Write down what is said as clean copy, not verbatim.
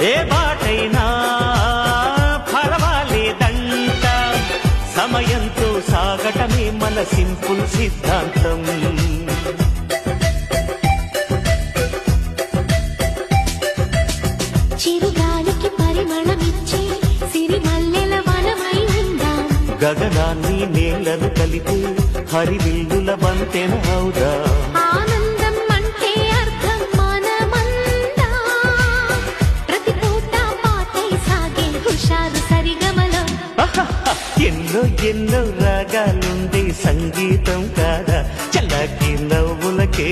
ఏ బాటైనా పర్వాలేదంట, సమయంతో సాగటమే మన సింపుల్ సిద్ధాంతం. చిరుగాలికి పరిమళమిచ్చే సిరిమల్లెల వనమై ఉందాం, గగనాన్ని నేలను కలిపే హరివిల్లుల వంతెన అవుదా. ఆనందం అంటే అర్థం మనమందా, ప్రతి పూట పాటై సాగే హుషారు సరిగమలో. ఎన్నో ఎన్నో రాగాలుండే సంగీతం కాదా, చల్లకి నవ్వులకే